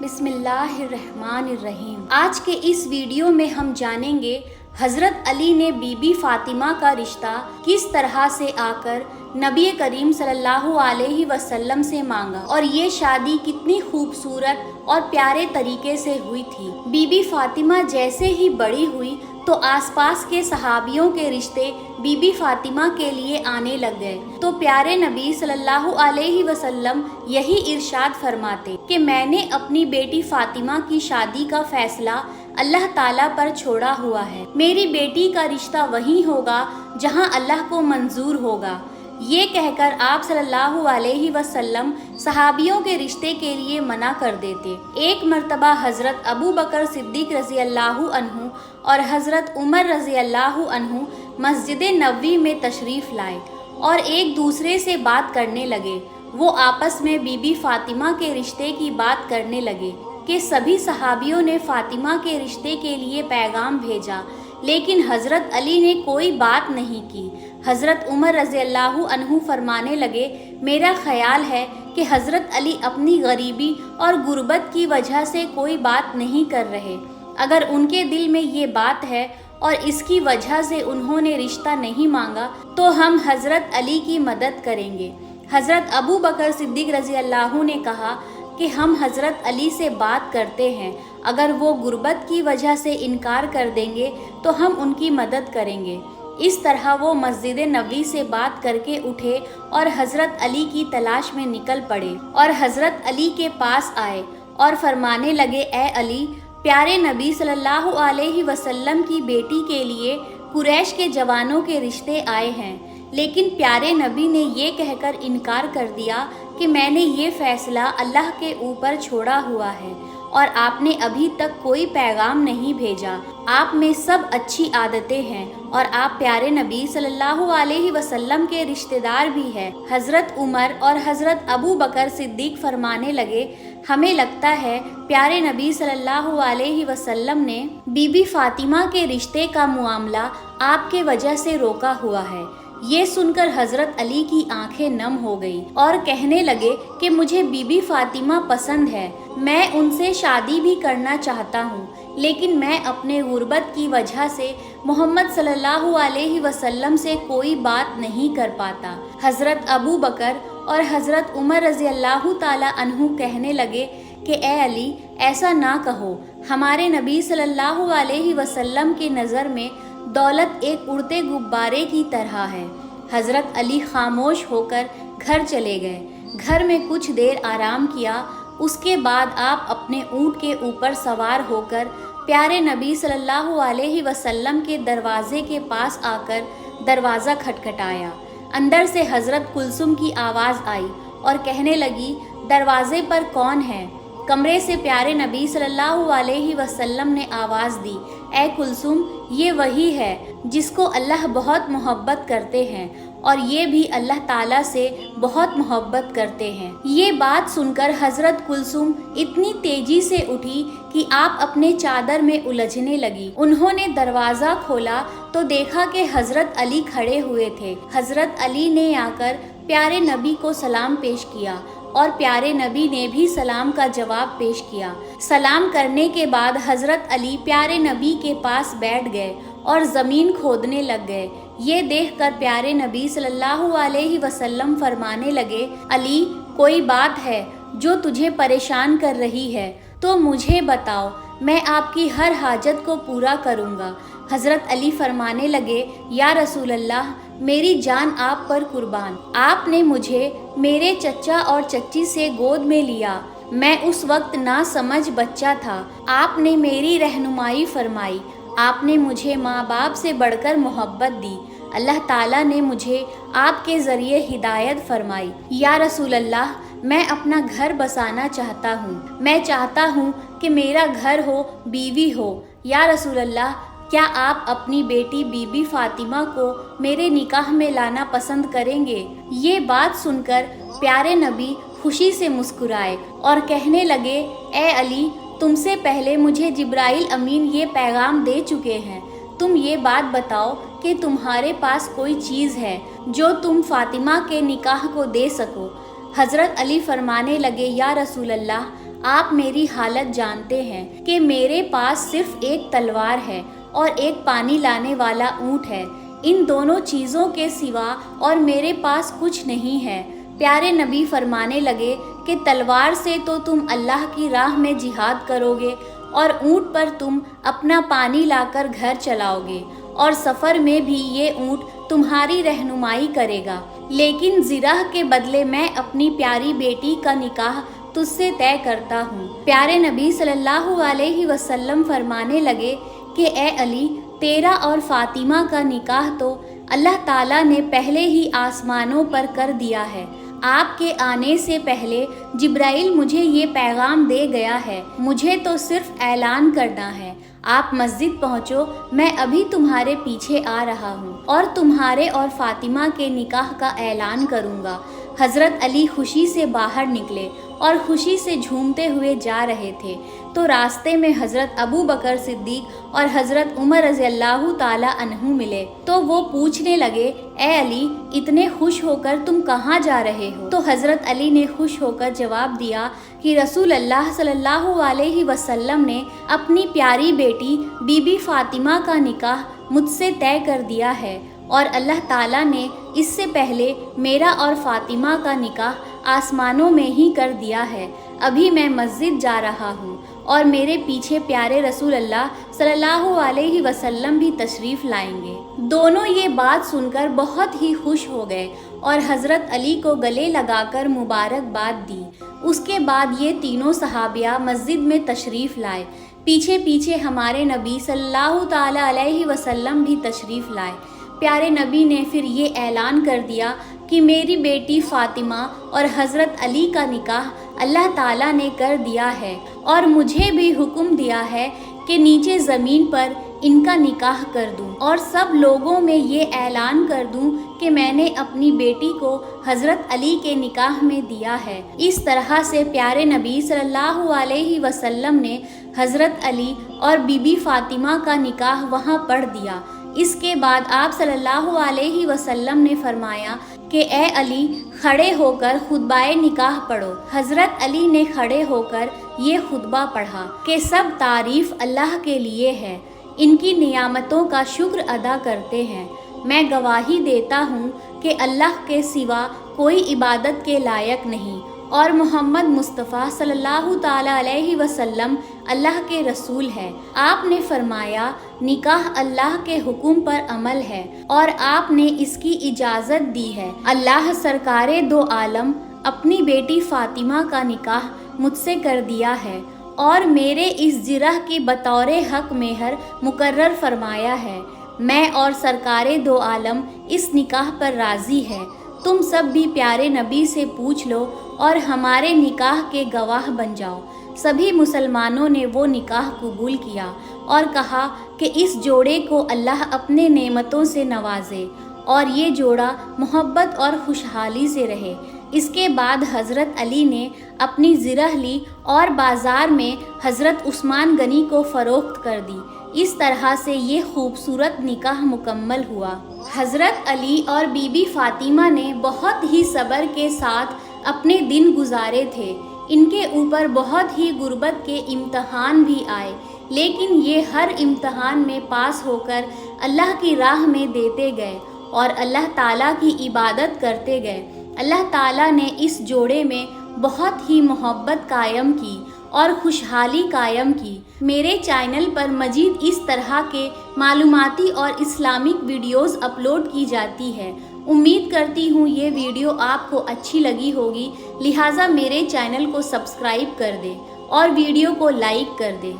बिस्मिल्लाहिर्रहमानिर्रहीम। आज के इस वीडियो में हम जानेंगे हज़रत अली ने बीबी फातिमा का रिश्ता किस तरह से आकर नबी करीम सल्लल्लाहु अलैहि वसल्लम से मांगा और ये शादी कितनी खूबसूरत और प्यारे तरीके से हुई थी। बीबी फातिमा जैसे ही बड़ी हुई तो आसपास के सहाबियों के रिश्ते बीबी फातिमा के लिए आने लग गए। तो प्यारे नबी सल्लल्लाहु अलैहि वसल्लम यही इरशाद फरमाते कि मैंने अपनी बेटी फातिमा की शादी का फैसला अल्लाह ताला पर छोड़ा हुआ है। मेरी बेटी का रिश्ता वही होगा जहां अल्लाह को मंजूर होगा। ये कहकर आप सल्लल्लाहु अलैहि वसल्लम सहाबियों के रिश्ते के लिए मना कर देते। एक मर्तबा हज़रत अबू बकर सिद्दीक रज़ी अल्लाहु अन्हु और हज़रत उमर रज़ी अल्लाहु अन्हु मस्जिद नबवी में तशरीफ़ लाए और एक दूसरे से बात करने लगे। वो आपस में बीबी फातिमा के रिश्ते की बात करने लगे कि सभी सहाबियों ने फातिमा के रिश्ते के लिए पैगाम भेजा, लेकिन हज़रत अली ने कोई बात नहीं की। हज़रत उमर रज़ी अल्लाहु अन्हु फरमाने लगे, मेरा ख्याल है कि हज़रत अली अपनी गरीबी और गुर्बत की वजह से कोई बात नहीं कर रहे। अगर उनके दिल में ये बात है और इसकी वजह से उन्होंने रिश्ता नहीं मांगा तो हम हज़रत अली की मदद करेंगे। हज़रत अबू बकर सिद्दीक रज़ी अल्लाहु ने कहा कि हम हज़रत अली से बात करते हैं, अगर वो गुर्बत की वजह से इनकार कर देंगे तो हम उनकी मदद करेंगे। इस तरह वो मस्जिद नबवी से बात करके उठे और हज़रत अली की तलाश में निकल पड़े और हज़रत अली के पास आए और फरमाने लगे, ए अली, प्यारे नबी सल्लल्लाहु अलैहि वसल्लम की बेटी के लिए कुरैश के जवानों के रिश्ते आए हैं, लेकिन प्यारे नबी ने ये कहकर इनकार कर दिया कि मैंने ये फ़ैसला अल्लाह के ऊपर छोड़ा हुआ है और आपने अभी तक कोई पैगाम नहीं भेजा। आप में सब अच्छी आदतें हैं और आप प्यारे नबी सल्लल्लाहु अलैहि वसल्लम के रिश्तेदार भी हैं। हज़रत उमर और हज़रत अबू बकर सिद्दीक फरमाने लगे, हमें लगता है प्यारे नबी सल्लल्लाहु अलैहि वसल्लम ने बीबी फातिमा के रिश्ते का मामला आपके वजह से रोका हुआ है। ये सुनकर हज़रत अली की आंखें नम हो गई और कहने लगे कि मुझे बीबी फातिमा पसंद है, मैं उनसे शादी भी करना चाहता हूँ, लेकिन मैं अपने गुर्बत की वजह से मोहम्मद सल्लल्लाहु अलैहि वसल्लम से कोई बात नहीं कर पाता। हज़रत अबू बकर और हज़रत उमर रज़ी अल्लाहु ताला अन्हु कहने लगे कि ए अली, ऐसा ना कहो, हमारे नबी सल्लल्लाहु अलैहि वसल्लम की नज़र में दौलत एक उड़ते गुब्बारे की तरह है। हज़रत अली खामोश होकर घर चले गए। घर में कुछ देर आराम किया, उसके बाद आप अपने ऊँट के ऊपर सवार होकर प्यारे नबी सल्लल्लाहु अलैहि वसल्लम के दरवाज़े के पास आकर दरवाज़ा खटखटाया। अंदर से हज़रत कुलसुम की आवाज़ आई और कहने लगी, दरवाज़े पर कौन है? कमरे से प्यारे नबी सल्लल्लाहु अलैहि वसल्लम ने आवाज़ दी, ए कुलसुम, ये वही है जिसको अल्लाह बहुत मोहब्बत करते हैं और ये भी अल्लाह ताला से बहुत मोहब्बत करते हैं। ये बात सुनकर हज़रत कुलसुम इतनी तेजी से उठी कि आप अपने चादर में उलझने लगी। उन्होंने दरवाज़ा खोला तो देखा कि हज़रत अली खड़े हुए थे। हज़रत अली ने आकर प्यारे नबी को सलाम पेश किया और प्यारे नबी ने भी सलाम का जवाब पेश किया। सलाम करने के बाद हज़रत अली प्यारे नबी के पास बैठ गए और ज़मीन खोदने लग गए। ये देखकर प्यारे नबी सल्लल्लाहु अलैहि वसल्लम फरमाने लगे, अली, कोई बात है जो तुझे परेशान कर रही है तो मुझे बताओ, मैं आपकी हर हाजत को पूरा करूँगा। हज़रत अली फरमाने लगे, या रसूल अल्लाह, मेरी जान आप पर कुर्बान। आपने मुझे मेरे चचा और चच्ची से गोद में लिया। मैं उस वक्त ना समझ बच्चा था। आपने मेरी रहनुमाई फरमाई। आपने मुझे माँ बाप से बढ़कर मोहब्बत दी। अल्लाह ताला ने मुझे आपके ज़रिए हिदायत फरमाई। या रसूल अल्लाह, मैं अपना घर बसाना चाहता हूँ। मैं चाहता हूँ कि मेरा घर हो, बीवी हो। या रसूल अल्लाह, क्या आप अपनी बेटी बीबी फातिमा को मेरे निकाह में लाना पसंद करेंगे? ये बात सुनकर प्यारे नबी खुशी से मुस्कुराए और कहने लगे, ए अली, तुमसे पहले मुझे जिब्राइल अमीन ये पैगाम दे चुके हैं। तुम ये बात बताओ कि तुम्हारे पास कोई चीज़ है जो तुम फातिमा के निकाह को दे सको। हज़रत अली फरमाने लगे, या रसूल अल्लाह, آپ میری حالت جانتے ہیں کہ میرے پاس صرف ایک تلوار ہے اور ایک پانی لانے والا اونٹ ہے، ان دونوں چیزوں کے سوا اور میرے پاس کچھ نہیں ہے۔ پیارے نبی فرمانے لگے کہ تلوار سے تو تم اللہ کی راہ میں جہاد کرو گے اور اونٹ پر تم اپنا پانی لا کر گھر چلاؤ گے، اور سفر میں بھی یہ اونٹ تمہاری رہنمائی کرے گا، لیکن زرہ کے بدلے میں اپنی پیاری بیٹی کا نکاح تجھ سے طے کرتا ہوں۔ پیارے نبی صلی اللہ علیہ وسلم فرمانے لگے کہ اے علی، تیرا اور فاطمہ کا نکاح تو اللہ تعالیٰ نے پہلے ہی آسمانوں پر کر دیا ہے۔ آپ کے آنے سے پہلے جبرائیل مجھے یہ پیغام دے گیا ہے، مجھے تو صرف اعلان کرنا ہے۔ آپ مسجد پہنچو، میں ابھی تمہارے پیچھے آ رہا ہوں اور تمہارے اور فاطمہ کے نکاح کا اعلان کروں گا۔ حضرت علی خوشی سے باہر نکلے اور خوشی سے جھومتے ہوئے جا رہے تھے تو راستے میں حضرت ابو بکر صدیق اور حضرت عمر رضی اللہ تعالی عنہ ملے تو وہ پوچھنے لگے، اے علی، اتنے خوش ہو کر تم کہاں جا رہے ہو؟ تو حضرت علی نے خوش ہو کر جواب دیا کہ رسول اللہ صلی اللہ علیہ وسلم نے اپنی پیاری بیٹی بی بی فاطمہ کا نکاح مجھ سے طے کر دیا ہے، اور اللہ تعالیٰ نے اس سے پہلے میرا اور فاطمہ کا نکاح آسمانوں میں ہی کر دیا ہے۔ ابھی میں مسجد جا رہا ہوں اور میرے پیچھے پیارے رسول اللہ صلی اللہ علیہ وسلم بھی تشریف لائیں گے۔ دونوں یہ بات سن کر بہت ہی خوش ہو گئے اور حضرت علی کو گلے لگا کر مبارکباد دی۔ اس کے بعد یہ تینوں صحابیہ مسجد میں تشریف لائے، پیچھے پیچھے ہمارے نبی صلی اللہ تعالی علیہ وسلم بھی تشریف لائے۔ پیارے نبی نے پھر یہ اعلان کر دیا کہ میری بیٹی فاطمہ اور حضرت علی کا نکاح اللہ تعالیٰ نے کر دیا ہے، اور مجھے بھی حکم دیا ہے کہ نیچے زمین پر ان کا نکاح کر دوں اور سب لوگوں میں یہ اعلان کر دوں کہ میں نے اپنی بیٹی کو حضرت علی کے نکاح میں دیا ہے۔ اس طرح سے پیارے نبی صلی اللہ علیہ وسلم نے حضرت علی اور بی بی فاطمہ کا نکاح وہاں پڑھ دیا۔ اس کے بعد آپ صلی اللہ علیہ وسلم نے فرمایا کہ اے علی، کھڑے ہو کر خطبہ نکاح پڑھو۔ حضرت علی نے کھڑے ہو کر یہ خطبہ پڑھا کہ سب تعریف اللہ کے لیے ہے، ان کی نعمتوں کا شکر ادا کرتے ہیں۔ میں گواہی دیتا ہوں کہ اللہ کے سوا کوئی عبادت کے لائق نہیں، اور محمد مصطفیٰ صلی اللہ تعالی علیہ وسلم اللہ کے رسول ہے۔ آپ نے فرمایا، نکاح اللہ کے حکم پر عمل ہے اور آپ نے اس کی اجازت دی ہے۔ اللہ سرکار دو عالم اپنی بیٹی فاطمہ کا نکاح مجھ سے کر دیا ہے اور میرے اس زرہ کی بطور حق مہر مقرر فرمایا ہے۔ میں اور سرکار دو عالم اس نکاح پر راضی ہے۔ تم سب بھی پیارے نبی سے پوچھ لو اور ہمارے نکاح کے گواہ بن جاؤ۔ سبھی مسلمانوں نے وہ نکاح قبول کیا اور کہا کہ اس جوڑے کو اللہ اپنے نعمتوں سے نوازے اور یہ جوڑا محبت اور خوشحالی سے رہے۔ اس کے بعد حضرت علی نے اپنی زرہ لی اور بازار میں حضرت عثمان غنی کو فروخت کر دی۔ اس طرح سے یہ خوبصورت نکاح مکمل ہوا۔ حضرت علی اور بی بی فاطمہ نے بہت ہی صبر کے ساتھ اپنے دن گزارے تھے۔ ان کے اوپر بہت ہی غربت کے امتحان بھی آئے، لیکن یہ ہر امتحان میں پاس ہو کر اللہ کی راہ میں دیتے گئے اور اللہ تعالیٰ کی عبادت کرتے گئے۔ اللہ تعالیٰ نے اس جوڑے میں بہت ہی محبت قائم کی اور خوشحالی قائم کی۔ میرے چینل پر مزید اس طرح کے معلوماتی اور اسلامک ویڈیوز اپلوڈ کی جاتی ہے۔ امید کرتی ہوں یہ ویڈیو آپ کو اچھی لگی ہوگی، لہٰذا میرے چینل کو سبسکرائب کر دیں اور ویڈیو کو لائک کر دیں۔